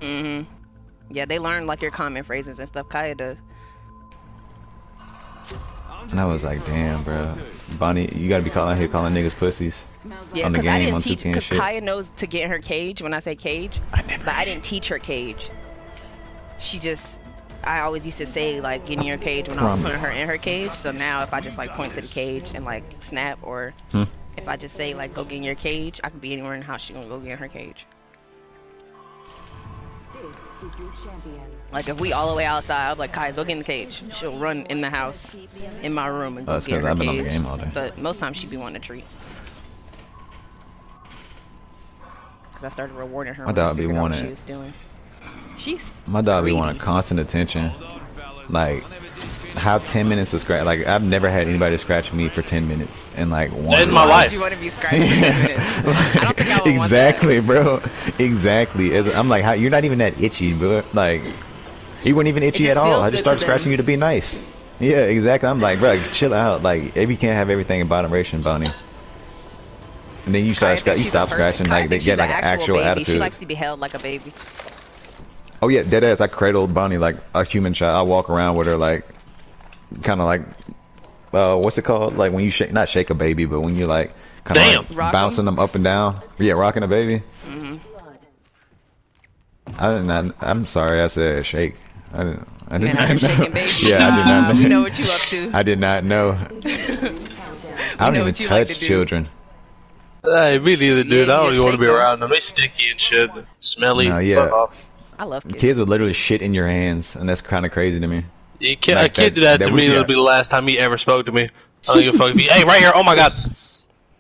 Yeah, they learn like your common phrases and stuff. Kaya does. And I was like, damn, bro. Bonnie, you gotta be calling here calling niggas pussies. Yeah, on the because I game, didn't on teach. 2K and Because shit. Kaya knows to get in her cage when I say cage, but I didn't teach her cage. She just, I always used to say like get in your cage when I was putting her in her cage. So now if I just like point to the cage and like snap, or if I just say like go get in your cage, I could be anywhere in the house. She gonna go get in her cage. This is your champion. Like if we all the way outside, I'm like Kaya, go get in the cage. She'll run in the house, in my room, and go get in her I've been cage. on the game all day. But most times she be wanting a treat. Cause I started rewarding her. My dog be what she wanting. was doing. My dog be greedy. wanting constant attention. Like, have 10 minutes to scratch. Like, I've never had anybody scratch me for 10 minutes. And like, one. That's my life. You want to be scratched for 10 minutes? I don't think I would exactly, want bro. Exactly. I'm like, how, you're not even that itchy, bro. Like, you weren't even itchy just at all. feels I just good started to scratching them. you to be nice. Yeah, exactly. I'm like, bro, chill out. Like, if you can't have everything in moderation, Bonnie. And then you start you stop scratching, like they get like an actual baby. attitude. She likes to be held like a baby. Oh yeah, dead ass. I cradle Bonnie like a human child. I walk around with her like, kind of like, what's it called? Like when you shake, not shake a baby, but when you like, kind of like bouncing them up and down. Yeah, rocking a baby. I'm sorry, I said shake. I did not know. Shaking baby. Yeah, I did not know. We know what you up to. I did not know. I don't even touch children. Hey, me neither, dude. Yeah, I don't even want to be shake 'em. around them. They sticky and shit, smelly. No, yeah. Fuck off. I love kids. Kids would literally shit in your hands, and that's kind of crazy to me. Yeah, a Like kid did that to me. It'll be the last time he ever spoke to me. I don't give a fuck. Hey, right here. Oh my god.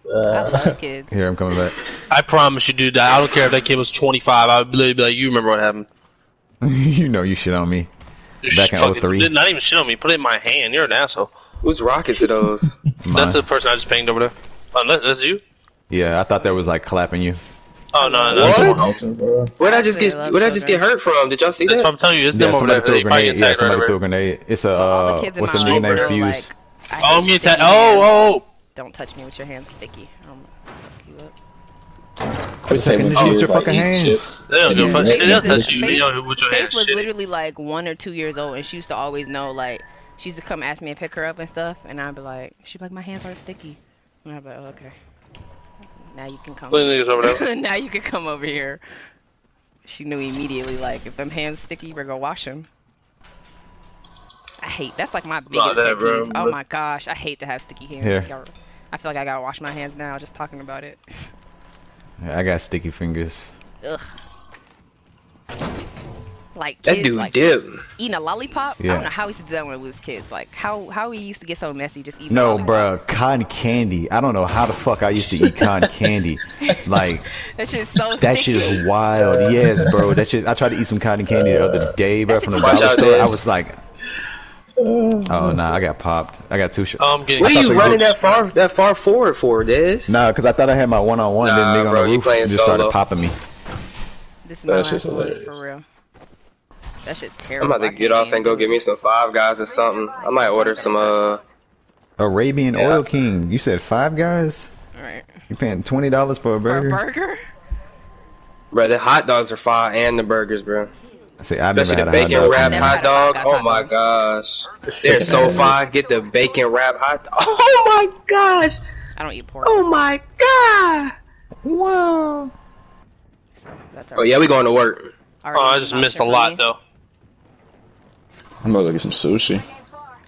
I love kids. Here, I'm coming back. I promise you, dude. I don't care if that kid was 25. I would literally be like, you remember what happened? You know you shit on me. Back in Fucking- 03. Not even shit on me. Put it in my hand. You're an asshole. Whose rockets are those? That's the person I just pinged over there. Oh, that's you? Yeah, I thought that was like clapping you. Oh no, What? Where'd I just get hurt from? Did y'all see That's that? what I'm telling you. It's Yeah, them over somebody there. threw a They probably grenade. get Yeah, tagged somebody right threw a over. grenade. It's All the kids in what's my the nigga life name? know, Fuse. like, I Oh, hate I'm getting sticky tagged. Oh, hands. oh. Don't touch me with your hands sticky. Fuck you up. Just use your fucking hands. They don't give a fuck. Faith They'll was- touch you. Faith- You know, with your Faith hands was shitty. literally like 1 or 2 years old, and she used to always know, like, she used to come ask me to pick her up and stuff, and I'd be like, she'd be like, my hands aren't sticky. And I'd be like, oh, okay. Now you can come. Look at niggas over there. Now you can come over here. She knew immediately, like, if them hands sticky, we're gonna wash them. I hate, that's like my biggest that, pet bro, peeve. Oh but- my gosh, I hate to have sticky hands. Here. Like, I feel like I gotta wash my hands now just talking about it. I got sticky fingers. Ugh. Like That kids, dude like, dip. eating a lollipop. I Yeah. don't know how he used to do that when we was kids. Like how he used to get so messy just eating. No, a lollipop. bruh, cotton candy. I don't know how the fuck I used to eat cotton candy. Like, That shit's so that sticky. shit is wild. Yes, bro. That shit. I tried to eat some cotton candy the other day, bro, That from the shit dollar tastes store. good. I was like, oh nah, I got popped. I got 2 shots. Oh, I'm getting. What are thought you you running looked- that far forward for, Diz? Nah, cause I thought I had my one-on-one. Nah, Then nigga bro, on the you roof playing just started solo. popping me. This is my That shit's last one, hilarious. for real. That shit's I'm terrible. about to get off and go get me some Five Guys or something. I might order some Arabian Oil King. You said 5 Guys? Alright. You paying $20 for a For a burger? burger? Bro, the hot dogs are fire and the burgers, bro. See, I never Especially had the a hot bacon dog. wrap never hot had a Five dog. Guys Oh hot my dog. gosh. They're so fire. Get the bacon wrap hot dog. Oh my gosh. I don't eat pork. Oh my god. Wow. So that's Oh yeah, we going to work. Oh, I just missed a lot though. I'm gonna go get some sushi.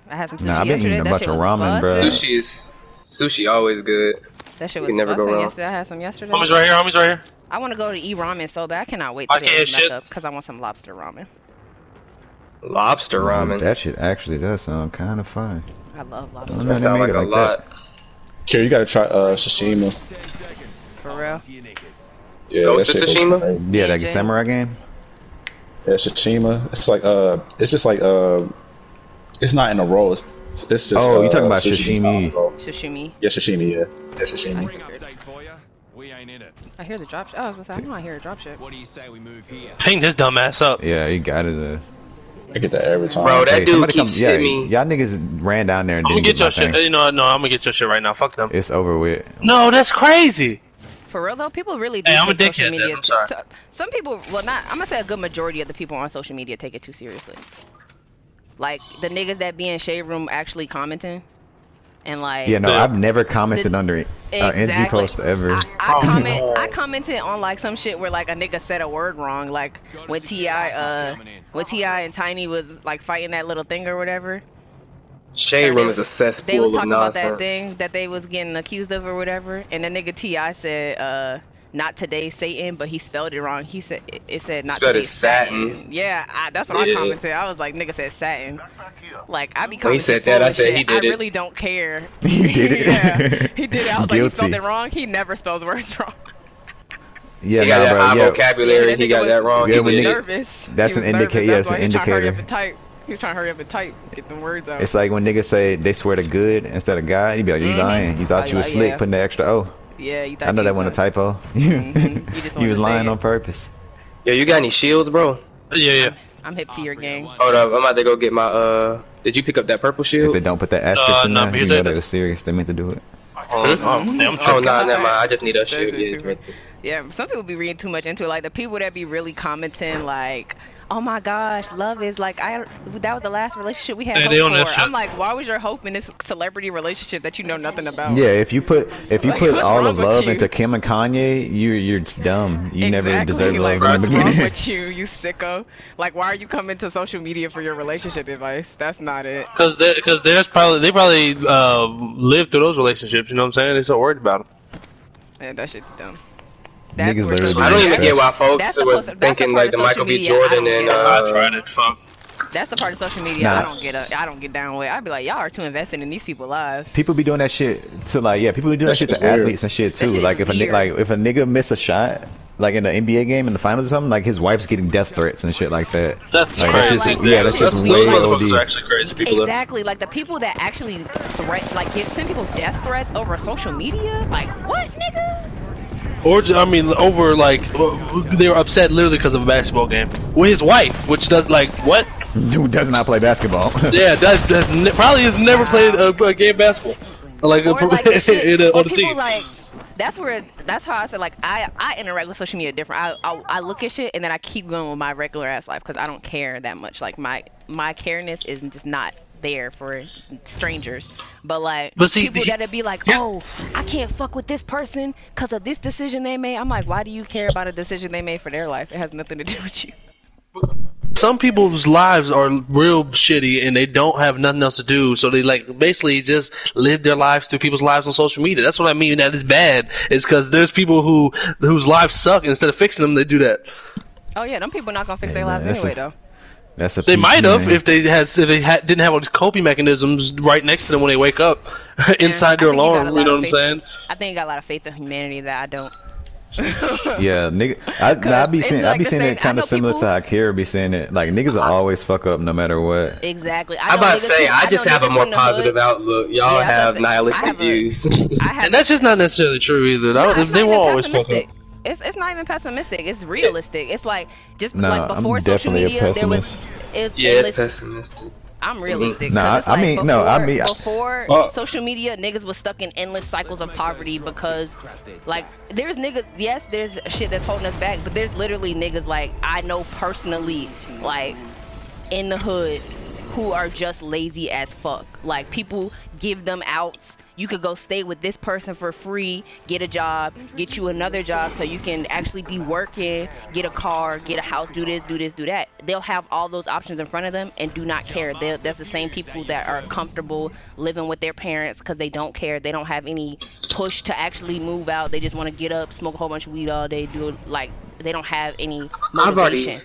I had some sushi Nah, I've been yesterday. eating a That bunch shit of was ramen, bro. bussin'. Sushi always good. That shit You was can never go bussin' wrong. yesterday. I had some yesterday. Homies right here. Homies right here. I want to go to eat ramen so bad. I cannot wait I to can't get back shit. up because I want some lobster ramen. Lobster ramen. That shit actually does sound kind of fun. I love lobster. Don't know That they sound make like it a lot. Kira, you gotta try sashimi. For real. Yeah, Ghost that of shit Tsushima? crazy. Yeah, that DJ. samurai game. Yeah, Shishima. It's like it's just like it's not in a roll. It's just. Oh, you talking about sushi sashimi. style roll. Sashimi. Yeah, sashimi. Yeah, yeah, sashimi. We ain't in it. I hear the drop ship. Oh, I was gonna say, I know I hear a drop ship. What do you say we move here? Ping his dumb ass up. Yeah, you got it. I get that every time. Bro, that Hey, dude somebody keeps yeah, hitting me. y'all niggas ran down there and I'm gonna didn't get your my shit. thing. You know, no, I'm gonna get your shit right now. Fuck them. It's over with. No, that's crazy. For real though, people really do Hey, I'm a take social dickhead media. then, I'm sorry. Some people, well, not. I'm gonna say a good majority of the people on social media take it too seriously. Like the niggas that be in shade room actually commenting, and like. Yeah, no, I've never commented under NG post ever. I commented on like some shit where like a nigga said a word wrong, like when T.I. and Tiny was like fighting that little thing or whatever. Shade room is a They cesspool was of talking about nonsense. that thing that they was getting accused of or whatever, and the nigga T.I. said, not today Satan, but he spelled it wrong. He said it said not today Satin. Yeah, that's what I commented. I was like, nigga said Satin. Like I be commenting. When he said that, I said he did it. I really don't care. He did it. Yeah, he did it. I was like, he spelled Guilty. it wrong. He never spells words wrong. Yeah, He got that high bro. vocabulary. Yeah, he got that wrong. Yeah, He when was nigga- nervous. that's He an was nervous. indicator. Yeah, That's it's why an he was trying to hurry up indicator. and type. He was trying to hurry up and type, get the words out. It's like when niggas say they swear to good instead of God. You be like, you lying. You thought you was slick putting the extra O. Yeah, you thought I know you that was wasn't a typo. You just You was wanted to lying say on it. purpose. Yo, you got any shields, bro? Yeah. I'm hip to your game. Hold up, I'm about to go get my Did you pick up that purple If shield? they don't put that asterisk in no, there, but you you know take they that. was serious. They meant to do it. I'm Oh tripping. nah, never mind. I just need a That's shield. it, Yeah, too. Yeah, some people be reading too much into it. Like the people that be really commenting, like, "Oh my gosh, love is like that was the last relationship we had Yeah, hope they on that for." shit. I'm like, why was your hope in this celebrity relationship that you know nothing about? Yeah, if you put Like, all what's of wrong with love you? into Kim and Kanye, you're dumb. You never Exactly, deserve like, love in what's the wrong beginning. with you, you sicko? Like, why are you coming to social media for your relationship advice? That's not it. Cause they probably lived through those relationships. You know what I'm saying? They're so worried about them. Man, that shit's dumb. Niggas literally I don't even That's- get why folks that's the was part- that's thinking the part like the of Michael social B. media I Jordan don't and get. I tried it. Fuck. That's the part of social media Nah. I don't get down with. I'd be like, y'all are too invested in these people's lives. People be doing that shit to like people be doing that shit to shit's weird. athletes and shit That too. shit Like is if weird. if a nigga miss a shot like in the NBA game in the finals or something, like his wife's getting death threats and shit like that. That's Like, crazy. that's just- like, yeah, that's that's just just way those motherfuckers OD. are actually crazy people. though. Exactly, like the people that actually send people death threats over social media. Like, what, nigga? Or I mean, over like they were upset literally because of a basketball game with his wife, which does like what? Who does not play basketball? Yeah, probably has never played a game of basketball, like, Or like the shit, on or the people team. like. That's how I said like I interact with social media different. I look at shit and then I keep going with my regular ass life because I don't care that much. Like my careness is just not there for strangers. But like But see, people that'd be like, oh, I can't fuck with this person because of this decision they made. I'm like, why do you care about a decision they made for their life? It has nothing to do with you. Some people's lives are real shitty and they don't have nothing else to do, so they like basically just live their lives through people's lives on social media. That's what I mean. That is bad. Is because there's people whose lives suck. And instead of fixing them, they do that. Oh yeah, them people not gonna fix Yeah, their lives man, anyway though. That's a They peak, might have man. if they didn't have all these coping mechanisms right next to them when they wake up inside their I think you got alarm. a You lot know of what I'm faith- saying? I think I got a lot of faith in humanity that I don't. Yeah, nigga. I be it's saying like I be the saying same- it kind I know of similar to people- how Kara be saying it. Like niggas will always fuck up no matter what. Exactly. I'm about to say, I just have a more positive outlook. Y'all Yeah, I have was about to say, I nihilistic have a- views. I have. And that's just not necessarily true either. No, it's They not will even always fuck up. pessimistic. It's not even pessimistic. It's realistic. It's like just Nah, like before I'm social definitely a media, there was. pessimist. Yeah, it's listen, pessimistic. I'm realistic. Nah, 'cause it's I mean, like no, I mean, before Oh. social media, niggas was stuck in endless cycles of poverty because, like, there's niggas. Yes, there's shit that's holding us back, but there's literally niggas like I know personally, like, in the hood, who are just lazy as fuck. Like people give them outs. You could go stay with this person for free, get a job, get you another job so you can actually be working, get a car, get a house, do this, do that. They'll have all those options in front of them and do not care. That's the same people that are comfortable living with their parents because they don't care. They don't have any push to actually move out. They just want to get up, smoke a whole bunch of weed all day, do it like they don't have any motivation.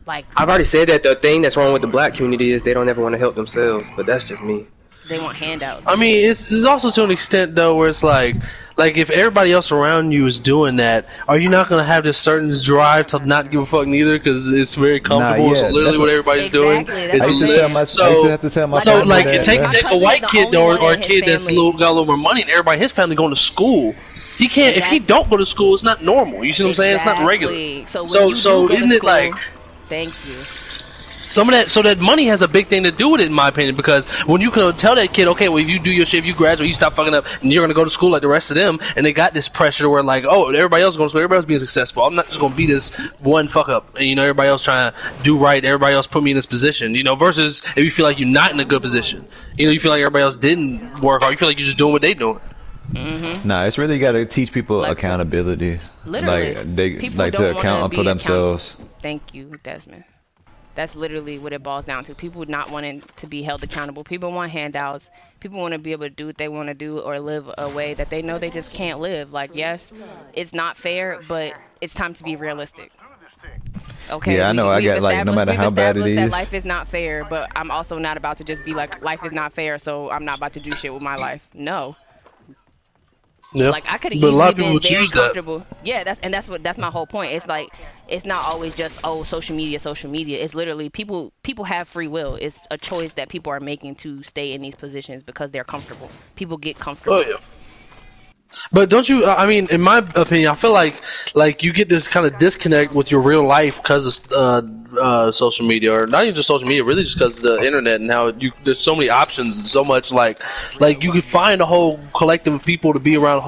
I've already said that the thing that's wrong with the black community is they don't ever want to help themselves, but that's just me. They want handouts. I mean, it's also to an extent though where it's like if everybody else around you is doing that, are you not gonna have this certain drive to not give a fuck neither? Because it's very comfortable. yeah, so literally, that's what everybody's doing. That's I used to what tell I'm my, saying. I used to have to tell my So son like, that, take man. a white the kid only or one a in his kid that's family. got a little more money, and everybody in his family going to school. He can't if he don't go to school. It's not normal. You see what I'm saying? It's not regular. Exactly. So when So you do go to isn't it school- like? Thank you. some of that, so that money has a big thing to do with it, in my opinion. Because when you can tell that kid, okay, well, if you do your shit, if you graduate, you stop fucking up, and you're gonna go to school like the rest of them, and they got this pressure where like, oh, everybody else is going to school, everybody else being successful. I'm not just gonna be this one fuck up, and everybody else trying to do right, everybody else put me in this position, versus if you feel like you're not in a good position, you feel like everybody else didn't work hard, you feel like you're just doing what they doing. Nah, it's really got to teach people accountability. Literally, like they people like to account for themselves. Thank you, Desmond. That's literally what it boils down to. People not wanting to be held accountable. People want handouts. People want to be able to do what they want to do or live a way that they know they just can't live. Like, yes, it's not fair, but it's time to be realistic. Okay. Yeah, I know. I get like no matter how bad it is. That life is not fair, but I'm also not about to just be like, life is not fair, so I'm not about to do shit with my life. No. Yeah. Like I could have easily been very comfortable. Yeah, that's my whole point. It's like it's not always just social media. It's literally people have free will. It's a choice that people are making to stay in these positions because they're comfortable. People get comfortable. Oh yeah. But don't you? I mean, in my opinion, I feel like you get this kind of disconnect with your real life because of social media, or not even just social media, really just because of the internet and how there's so many options and so much like you could find a whole collective of people to be around.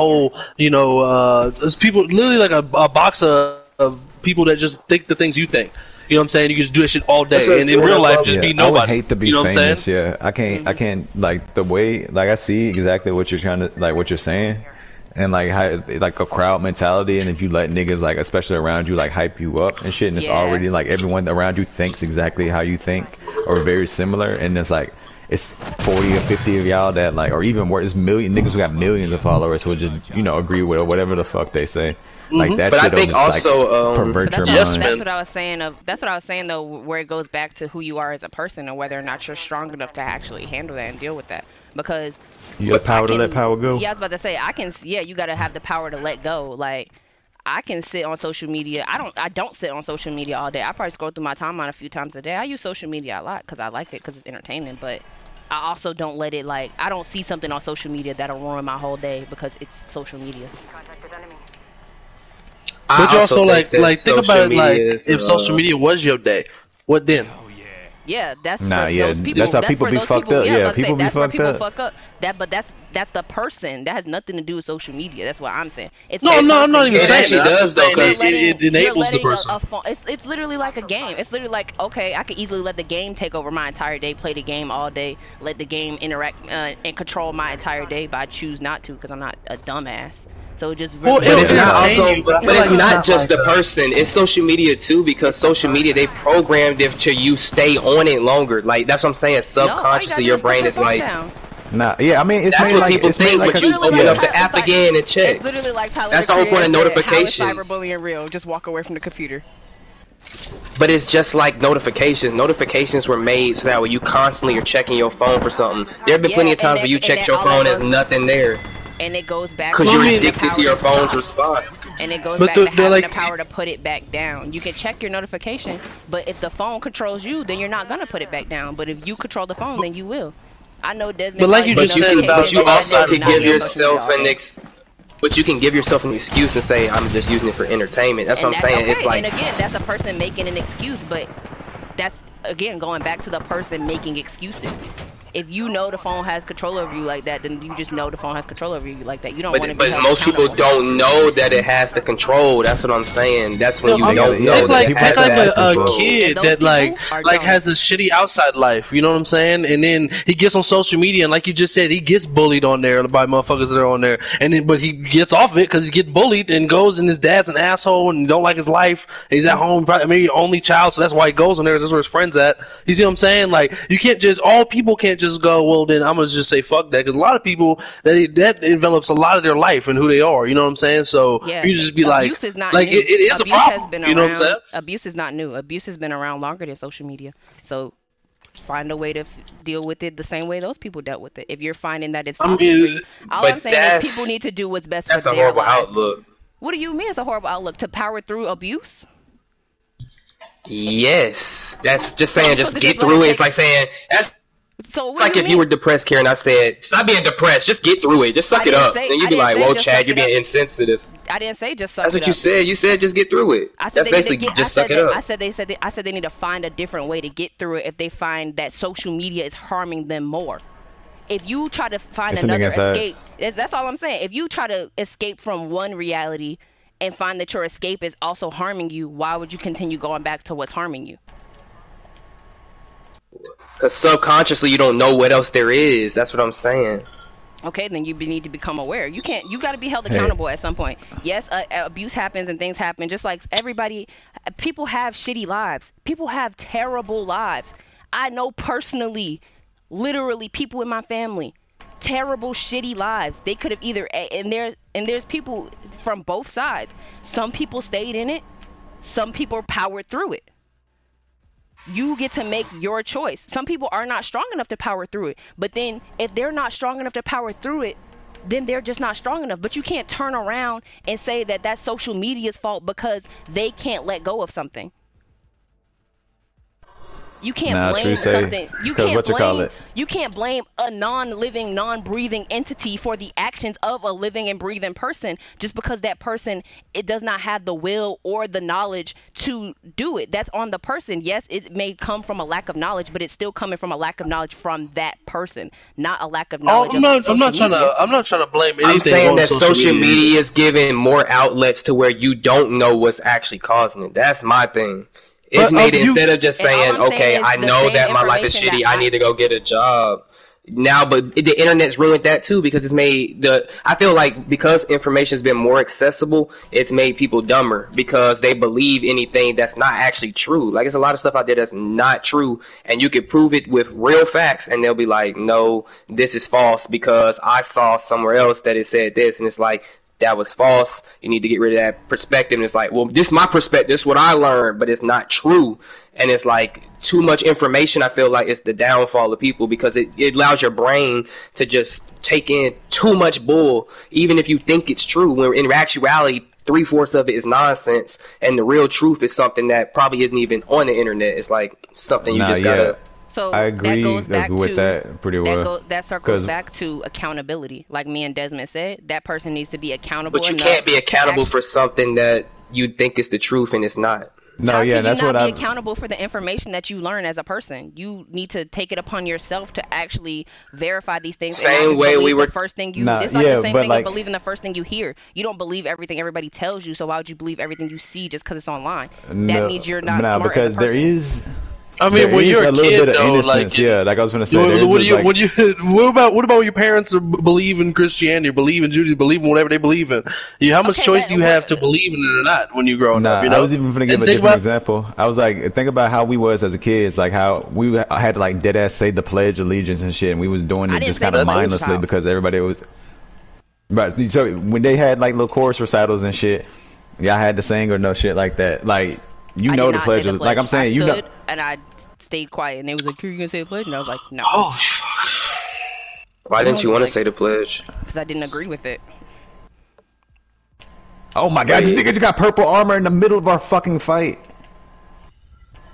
There's people literally like a box of people that just think the things you think. You know what I'm saying? You can just do that shit all day, and in real life, just be nobody. I would hate to be famous. What I'm saying? Yeah, I can't like the way I see exactly what you're trying to what you're saying. And like how like a crowd mentality, and if you let niggas like especially around you like hype you up and shit, and it's already like everyone around you thinks exactly how you think or very similar, and it's like it's 40 or 50 of y'all that like, or even more, it's niggas who got millions of followers who just agree with or whatever the fuck they say. Like that. But I think also pervert your mind. mind. That's what I was saying. That's what I was saying though, where it goes back to who you are as a person and whether or not you're strong enough to actually handle that and deal with that. Because you got power to let power go. Yeah, I was about to say you gotta have the power to let go. Like I can sit on social media. I don't sit on social media all day. I probably scroll through my timeline a few times a day. I use social media a lot because I like it because it's entertaining. But I also don't let it I don't see something on social media that'll ruin my whole day because it's social media. But you also think about it if social media was your day, what then? Yeah, that's those people. That's how people be fucked up. Yeah, people be fucked up. Fuck up. But that's the person. That has nothing to do with social media. That's what I'm saying. It's no, I'm not even saying that. Does though, because it enables the person. It's literally like a game. It's literally like, okay, I could easily let the game take over my entire day, play the game all day, let the game interact and control my entire day, but I choose not to because I'm not a dumbass. So just but it's not also, but it's not just the person. It's social media too, because social media they programmed it to you stay on it longer. Like that's what I'm saying. Subconsciously, your brain is like. Nah, yeah, I mean, that's what people think, but you open up the app again and check. It's literally like Tyler. That's the whole point of notifications. How is cyberbullying real? Just walk away from the computer. But it's just like notifications. Notifications were made so that way you constantly are checking your phone for something. There have been plenty of times where you checked your phone, there's nothing there. And it goes back because you're addicted to your phone's response. And it goes back to having the power to put it back down. You can check your notification, but if the phone controls you, then you're not gonna put it back down. But if you control the phone, then you will. I know Desmond. But like you just said, but you also can give yourself but you can give yourself an excuse and say, I'm just using it for entertainment. That's what I'm saying. Okay. It's like, and again, that's a person making an excuse, but that's again going back to the person making excuses. If you know the phone has control over you like that, then you just know the phone has control over you like that. You don't want to be But most people don't know that it has the control. That's what I'm saying. That's when you don't know. Take like a kid that like has a shitty outside life. You know what I'm saying? And then he gets on social media, and like you just said, he gets bullied on there by motherfuckers that are on there. And then, but he gets off it because he gets bullied and goes, and his dad's an asshole and don't like his life. He's at home, probably maybe only child, so that's why he goes on there. That's where his friends at. You see what I'm saying? Like you can't just all people can't just go, well then I'm gonna just say fuck that, because a lot of people that envelops a lot of their life and who they are, you know what I'm saying? So you just be abuse is not like new. it is abuse a problem, you know what I'm saying? Abuse is not new. Abuse has been around longer than social media, so find a way to deal with it the same way those people dealt with it. If you're finding that it's all I'm saying is people need to do what's best for their lives. That's a horrible outlook. What do you mean it's a horrible outlook? To power through abuse? Yes, that's just saying just get through it. It's like saying it's like if you were depressed, Karen, I said, stop being depressed, just get through it, just suck it up. Then you'd be like, whoa, Chad, you're being insensitive. I didn't say just suck That's it what you up. said. You said just get through it. I said That's basically just suck it up. I said they need to find a different way to get through it if they find that social media is harming them more. If you try to find another escape, that's all I'm saying. If you try to escape from one reality and find that your escape is also harming you, why would you continue going back to what's harming you? Because subconsciously you don't know what else there is. That's what I'm saying. Okay, then you need to become aware. You got to be held accountable at some point. Yes, abuse happens and things happen. Just like everybody, people have shitty lives. People have terrible lives. I know personally, literally, people in my family, terrible, shitty lives. They could have either, and there's people from both sides. Some people stayed in it. Some people powered through it. You get to make your choice. Some people are not strong enough to power through it. But then if they're not strong enough to power through it, then they're just not strong enough. But you can't turn around and say that that's social media's fault because they can't let go of something. You can't blame something. You can't blame a non-living, non-breathing entity for the actions of a living and breathing person just because that person does not have the will or the knowledge to do it. That's on the person. Yes, it may come from a lack of knowledge, but it's still coming from a lack of knowledge from that person, not a lack of knowledge. I'm not trying to blame anything. I'm saying that social media is giving more outlets to where you don't know what's actually causing it. That's my thing. It's made instead of just saying, okay, I know that my life is shitty, I need to go get a job. Now, but the internet's ruined that too because it's made I feel like because information's been more accessible, it's made people dumber because they believe anything that's not actually true. Like, there's a lot of stuff out there that's not true, and you could prove it with real facts, and they'll be like, no, this is false because I saw somewhere else that it said this, and it's like, that was false. You need to get rid of that perspective. And it's like, well, this is my perspective. This is what I learned, but it's not true. And it's like too much information. I feel like it's the downfall of people because it allows your brain to just take in too much bull, even if you think it's true. When in actuality, 3/4 of it is nonsense, and the real truth is something that probably isn't even on the internet. It's like something you just gotta. So I agree that goes back with to, that pretty well. That circles back to accountability. Like me and Desmond said, that person needs to be accountable. But you can't be accountable for something that you think is the truth and it's not. No, How yeah, can that's you what not I'm. be accountable for the information that you learn as a person. You need to take it upon yourself to actually verify these things. Same way we were. The first thing you. It's not the same thing as believing the first thing you hear. You don't believe everything everybody tells you. So why would you believe everything you see just because it's online? That means you're not smart because as a person. there is. I mean, when you're a kid, though, like I was gonna say, what about when your parents believe in Christianity, or believe in Judaism, believe in whatever they believe in? How much choice do you have to believe in it or not when you're growing up? You know? I was even gonna give a different example. I was like, think about how we was as a kid. It's like how we had to like dead ass say the Pledge of Allegiance and shit, and we was doing it just kind of mindlessly because everybody was. But so when they had like little chorus recitals and shit, y'all had to sing or no shit like that, like. You know the pledge. Like I'm saying, you know. And I stayed quiet, and they was like, "Are you gonna say the pledge?" And I was like, "No." Oh fuck! Why didn't you want to say the pledge? Because I didn't agree with it. Oh my god, these niggas got purple armor in the middle of our fucking fight.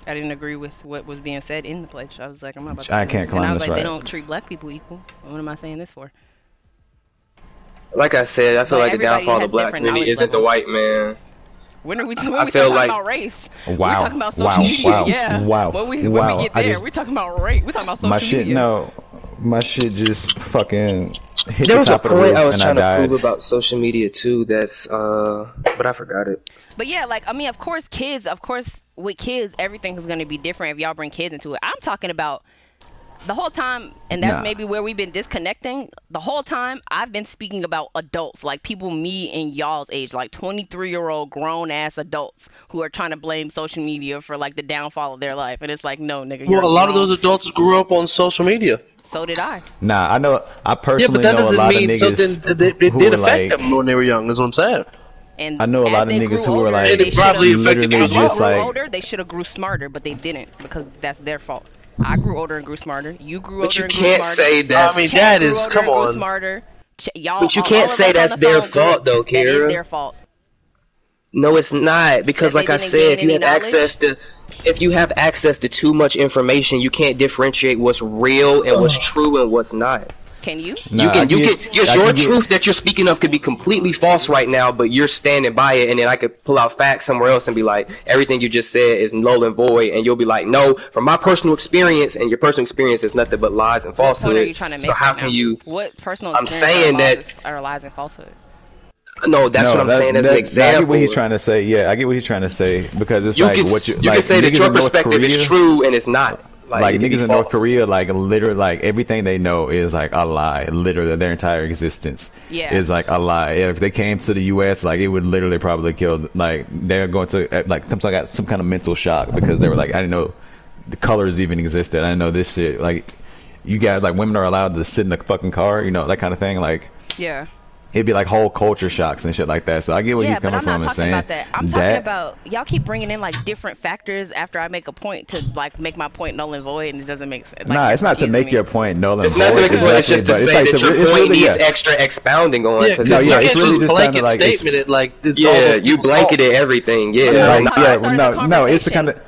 I didn't agree with what was being said in the pledge. I was like, I'm not about to. I can't climb this. And I was like, they don't treat black people equal. What am I saying this for? Like I said, I feel like the downfall of the black community isn't the white man. When are we talking about race? Wow. We're talking about social media. Wow. Yeah. Wow. When we get there, we're talking about race. We're talking about social media. My shit just fucking hit there the was top a of the point roof I was trying and to prove about social media too. That's but I forgot it. But yeah, like I mean, of course, with kids, everything is gonna be different if y'all bring kids into it. I'm talking about the whole time, and that's maybe where we've been disconnecting. The whole time, I've been speaking about adults, like people me and y'all's age, like 23-year-old grown-ass adults who are trying to blame social media for, like, the downfall of their life. And it's like, no, nigga, you're a lot of those adults grew up on social media. So did I. Nah, I know. I personally know a lot of niggas. Yeah, but that doesn't mean something it did affect them when they were young, is what I'm saying. And I know a lot of niggas who were like, it probably affected them as well. They should have grew smarter, but they didn't because that's their fault. I grew older and grew smarter. You grew older and grew smarter. But you can't say that's. I mean, that is come on. Smarter. Y'all, but you can't say that's their fault, though, Kara. That is their fault. No, it's not, because like I said, if you have access to too much information, you can't differentiate what's real and what's true and what's not. Can you? Nah, your truth that you're speaking of could be completely false right now, but you're standing by it, and then I could pull out facts somewhere else and be like, everything you just said is null and void, and you'll be like, no, from my personal experience, and your personal experience is nothing but lies and falsehood. What are you trying to make so how right can now? you? What personal I'm experience saying that are lies and falsehood. No, that's what I'm saying as an example. I get what he's trying to say. Yeah, I get what he's trying to say because it's like what you can say that your perspective is true and it's not. Like niggas in North Korea, like literally, like everything they know is like a lie. Literally, their entire existence is like a lie. If they came to the U.S., like it would literally probably kill. Like they're going to like got some kind of mental shock because they were like, I didn't know the colors even existed. I didn't know this shit. Like you guys, like women are allowed to sit in the fucking car, you know, that kind of thing. Like yeah. It'd be like whole culture shocks and shit like that. So I get what he's coming from and saying. About that. I'm talking about y'all keep bringing in like different factors after I make a point to like make my point null and void, and it doesn't make sense. Like, nah, it's not to make your point null and void. It's not to make a point. It's just to say that your point needs extra expounding on. Yeah, because you can't just blanket statement it like it's you blanketed everything. Yeah, no, it's the kind of.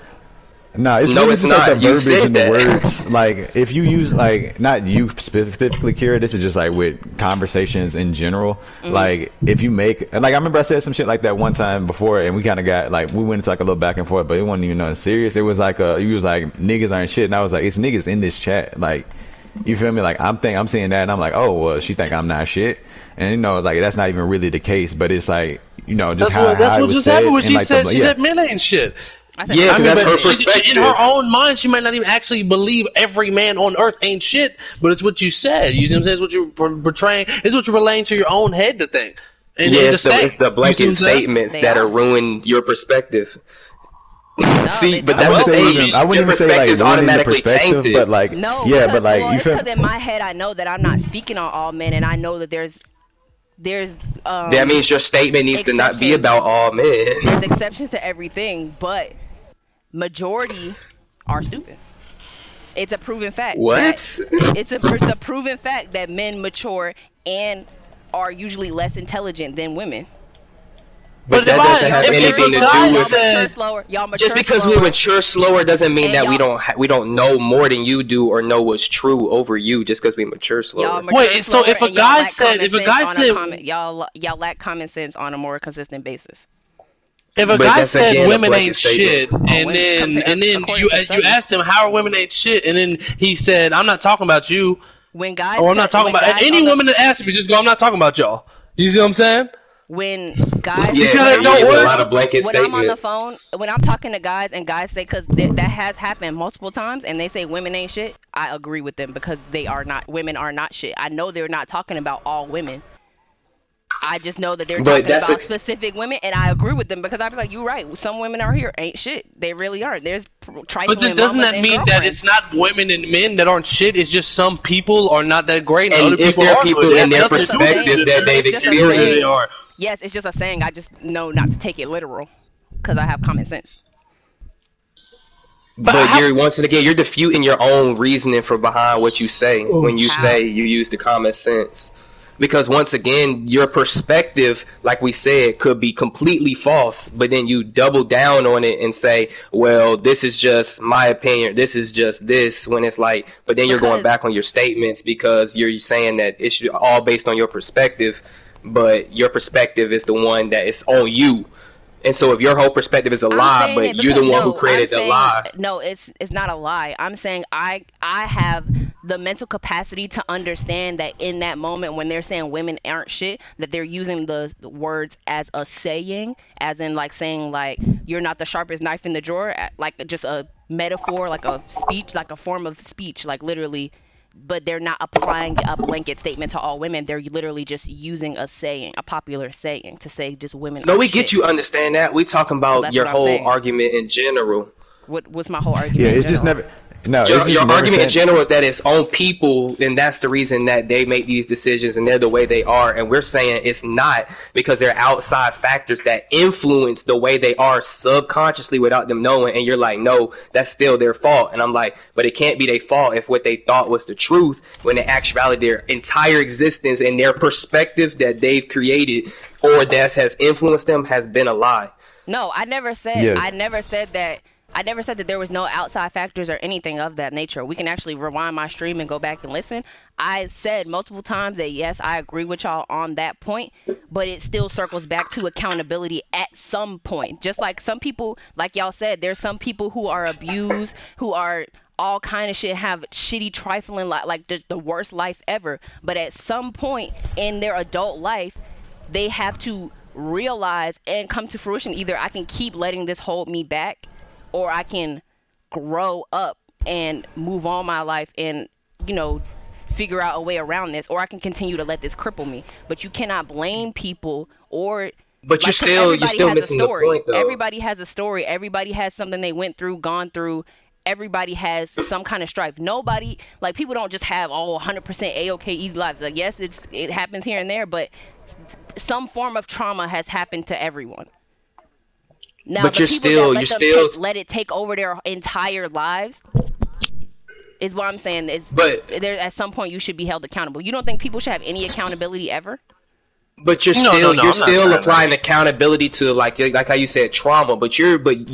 No, it's really just like the verbiage and the words. Like, if you use, like, not you specifically, Kira, this is just, like, with conversations in general. Like, if you make, like, I remember I said some shit like that one time before, and we kind of got, like, we went into, like, a little back and forth, but it wasn't even nothing serious. It was, like, you was, like, niggas aren't shit, and I was, like, it's niggas in this chat. Like, you feel me? Like, I'm seeing that, and I'm like, oh, well, she think I'm not shit. And, you know, like, that's not even really the case, but it's, like, you know, just that's what just happened when she said, she said men ain't shit. Yeah, that's her perspective. In her own mind, she might not even actually believe every man on earth ain't shit, but it's what you said. You see what I'm saying? It's what you're portraying. It's what you're relaying to your own head to think. And it's the blanket statements that are ruining your perspective. No, see, but that's the thing. I wouldn't even say like automatically tainted. But like, no, yeah, but like, you feel? Because in my head, I know that I'm not speaking on all men, and I know that there's that means your statement needs to not be about all men. There's exceptions to everything, but majority are stupid. It's a proven fact. What? It's a proven fact that men mature and are usually less intelligent than women. But that doesn't have anything to do with just because we mature slower doesn't mean that we don't know more than you do or know what's true over you just because we mature slower. Wait, so if a guy said y'all lack common sense on a more consistent basis. If a guy said women ain't shit, and then you asked him how are women ain't shit, and then he said I'm not talking about you. When guys, I'm not talking about any woman that asks me, just go. I'm not talking about y'all. You see what I'm saying? When guys, you see how that don't work? A lot of blanket statements. I'm on the phone, when I'm talking to guys and guys say, because that has happened multiple times, and they say women ain't shit, I agree with them because women are not shit. I know they're not talking about all women. I just know that they're talking about specific women, and I agree with them because I be like, you're right. Some women out here ain't shit. They really aren't. There's trifling. But then doesn't that mean that it's not women and men that aren't shit? It's just some people are not that great, and other people are. People in their perspective that they've experienced. Yes, it's just a saying. I just know not to take it literal because I have common sense. But you're once again you're defuting your own reasoning for behind what you say when you say you use the common sense. Because once again, your perspective, like we said, could be completely false, but then you double down on it and say, well, this is just my opinion, this is just this, when it's like, but then you're going back on your statements because you're saying that it should all based on your perspective, but your perspective is the one that is on you. And so if your whole perspective is a lie, but you're the one who created the lie. No, it's not a lie. I'm saying I have the mental capacity to understand that in that moment when they're saying women aren't shit, that they're using the words as a saying, as in like saying like you're not the sharpest knife in the drawer, like just a metaphor, like a speech, like a form of speech, like literally. But they're not applying a blanket statement to all women. They're literally just using a saying, a popular saying, to say just women. No, we get you understand that. We talking about your whole argument in general. What's my whole argument? Yeah, it's just never. No, your argument in general that it's on people, and that's the reason that they make these decisions and they're the way they are. And we're saying it's not because they're outside factors that influence the way they are subconsciously without them knowing. And you're like, no, that's still their fault. And I'm like, but it can't be their fault if what they thought was the truth, when in actuality their entire existence and their perspective that they've created or that has influenced them has been a lie. No, I never said. Yeah. I never said that. I never said that there was no outside factors or anything of that nature. We can actually rewind my stream and go back and listen. I said multiple times that yes, I agree with y'all on that point, but it still circles back to accountability at some point. Just like some people, like y'all said, there's some people who are abused, who are all kind of shit, have shitty trifling like the worst life ever. But at some point in their adult life, they have to realize and come to fruition. Either I can keep letting this hold me back, or I can grow up and move on my life and, you know, figure out a way around this, or I can continue to let this cripple me. But you cannot blame people or. But you're still missing the point, though. Everybody has a story. Everybody has something they went through, gone through. Everybody has some kind of strife. Nobody, like, people don't just have 100% A-OK easy lives. Like, yes, it happens here and there, but some form of trauma has happened to everyone. Now, but let it take over their entire lives is what I'm saying. There, at some point you should be held accountable. You don't think people should have any accountability ever? But you're still applying accountability to like how you said trauma. But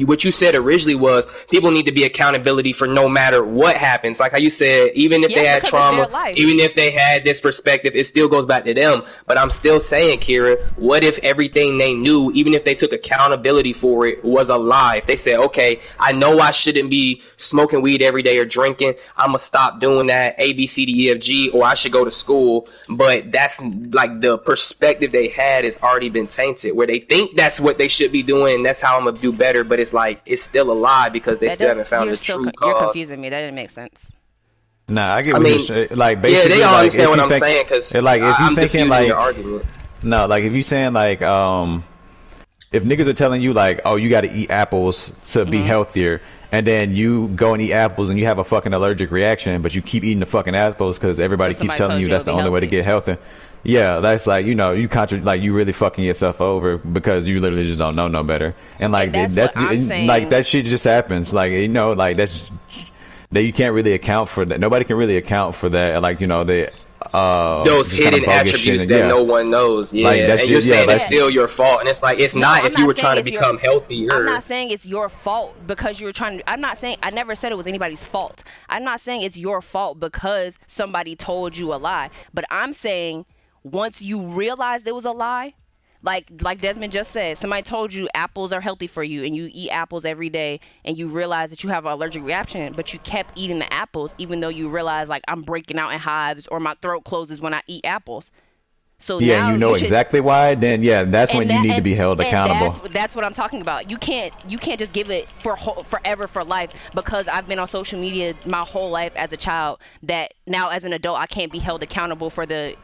what you said originally was people need to be accountability for no matter what happens. Like how you said, even if they had trauma, even if they had this perspective, it still goes back to them. But I'm still saying, Kira, what if everything they knew, even if they took accountability for it, was a lie? If they said, okay, I know I shouldn't be smoking weed every day or drinking, I'm gonna stop doing that, A, B, C, D, E, F, G, or I should go to school. But that's like the perspective they had has already been tainted, where they think that's what they should be doing and that's how I'm gonna do better, but it's like it's still a lie because they still haven't found the true cause. You're confusing me. That didn't make sense. Nah, I get what you're like. Basically, yeah, they all understand what I'm saying because like if you thinking like your argument. No, like if you saying like if niggas are telling you like, oh, you got to eat apples to be healthier, and then you go and eat apples and you have a fucking allergic reaction, but you keep eating the fucking apples because everybody keeps telling you that's the only way to get healthy. Yeah, that's like, you know, you really fucking yourself over because you literally just don't know no better. And like that's like that shit just happens. Like, you know, like that you can't really account for that. Nobody can really account for that. Like, you know, those hidden attributes that no one knows. Yeah, like, and you're saying it's still your fault, and it's like it's not if you were trying to become healthier. I'm not saying it's your fault because you were trying to. I'm not saying I never said it was anybody's fault. I'm not saying it's your fault because somebody told you a lie. But I'm saying once you realize there was a lie, like Desmond just said, somebody told you apples are healthy for you and you eat apples every day and you realize that you have an allergic reaction, but you kept eating the apples even though you realize like I'm breaking out in hives or my throat closes when I eat apples. So yeah, you know exactly why. Then yeah, that's when you need to be held accountable. That's what I'm talking about. You can't just give it forever for life because I've been on social media my whole life as a child that now as an adult I can't be held accountable for the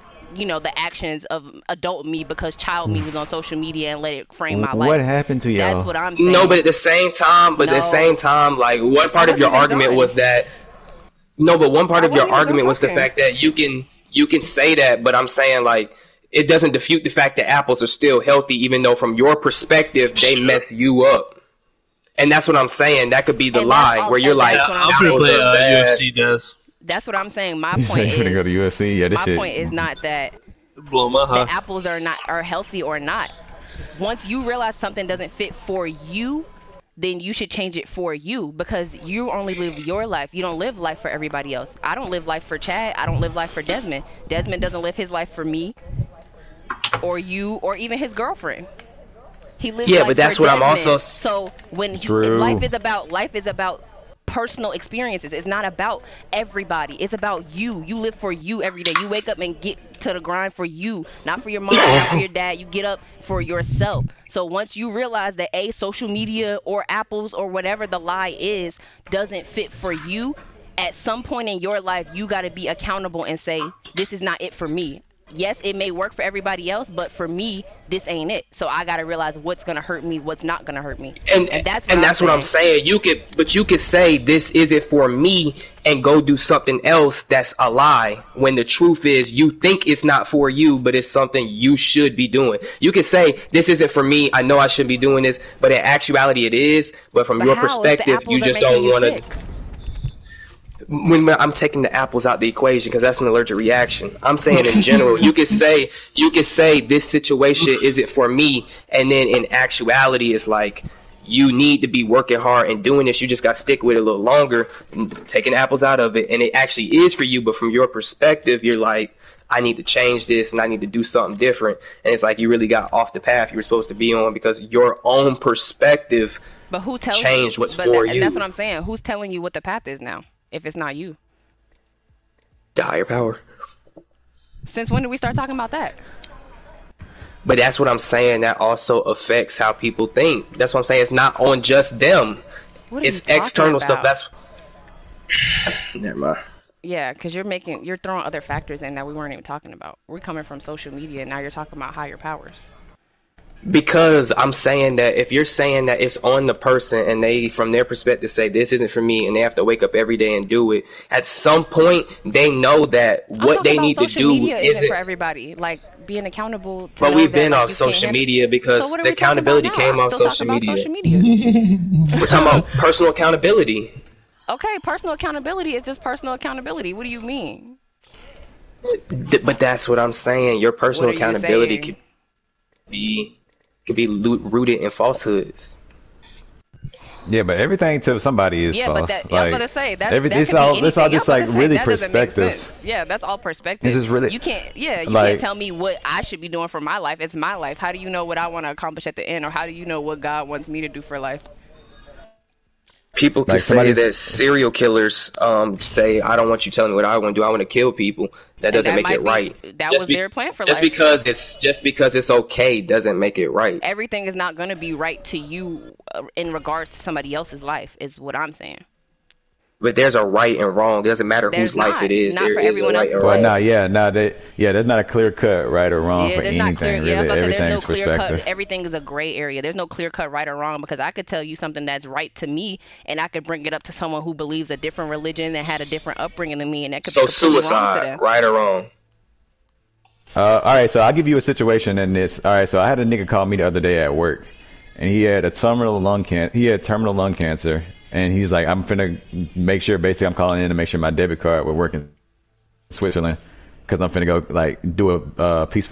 actions of adult me because child me was on social media and let it frame my life. What happened to y'all? That's what I'm saying. No, but at the same time, like one part of your argument was that. No, but one part of your argument was the fact that you can say that, but I'm saying like it doesn't defute the fact that apples are still healthy, even though from your perspective they mess you up. And that's what I'm saying. That could be the lie where you're like, apples are bad. UFC does. That's what I'm saying. My point is, go to UFC. Yeah, my point is not that the apples are healthy or not. Once you realize something doesn't fit for you, then you should change it for you because you only live your life. You don't live life for everybody else. I don't live life for Chad. I don't live life for Desmond. Desmond doesn't live his life for me or you or even his girlfriend. He lives life but that's for what Desmond. I'm also. So when life is about personal experiences. It's not about everybody. It's about you. You live for you every day. You wake up and get to the grind for you, not for your mom, not for your dad. You get up for yourself. So once you realize that social media or apples or whatever the lie is doesn't fit for you, at some point in your life you got to be accountable and say, this is not it for me. Yes, it may work for everybody else, but for me, this ain't it. So I gotta realize what's gonna hurt me, what's not gonna hurt me, and that's what I'm saying. You could say this is it for me and go do something else that's a lie. When the truth is, you think it's not for you, but it's something you should be doing. You could say this isn't for me. I know I shouldn't be doing this, but in actuality, it is. But from your perspective, you just don't want to. When I'm taking the apples out the equation because that's an allergic reaction. I'm saying in general, you could say this situation is it for me, and then in actuality, it's like you need to be working hard and doing this. You just got to stick with it a little longer, taking apples out of it. And it actually is for you. But from your perspective, you're like, I need to change this and I need to do something different. And it's like you really got off the path you were supposed to be on because your own perspective but who tells changed you? what's for you. That's what I'm saying. Who's telling you what the path is now if it's not you? The higher power. Since when did we start talking about that? But that's what I'm saying. That also affects how people think. That's what I'm saying. It's not on just them. It's external stuff. That's never mind. Yeah, because you're throwing other factors in that we weren't even talking about. We're coming from social media, and now you're talking about higher powers. Because I'm saying that if you're saying that it's on the person and they, from their perspective, say this isn't for me and they have to wake up every day and do it, at some point they know that what they need to do isn't for everybody. Like being accountable. To but we've been that, off social media because the accountability came off social media. We're talking about personal accountability. Okay, personal accountability is just personal accountability. What do you mean? But that's what I'm saying. Your personal accountability could be rooted in falsehoods. Yeah, but everything to somebody is false. But that, like, I was gonna say that. It's all just like really perspectives. Yeah, that's all perspective. It's just really. You can't. Yeah, you can't tell me what I should be doing for my life. It's my life. How do you know what I want to accomplish at the end, or how do you know what God wants me to do for life? People can say that serial killers say, I don't want you telling me what I want to do. I want to kill people. That doesn't make it right. That was their plan for life. Just because it's okay doesn't make it right. Everything is not going to be right to you in regards to somebody else's life, is what I'm saying. But there's a right and wrong. It doesn't matter whose life it is. Not for everyone else's life. Well, there's not a clear cut right or wrong for anything. Really, everything's perspective. Everything is a gray area. There's no clear cut right or wrong because I could tell you something that's right to me, and I could bring it up to someone who believes a different religion and had a different upbringing than me, and that could be suicide, wrong to them. Right or wrong? All right, so I'll give you a situation in this. All right, so I had a nigga call me the other day at work, and he had terminal lung cancer. And he's like, I'm finna make sure, basically, I'm calling in to make sure my debit card will work in Switzerland because I'm finna go, like, do a peaceful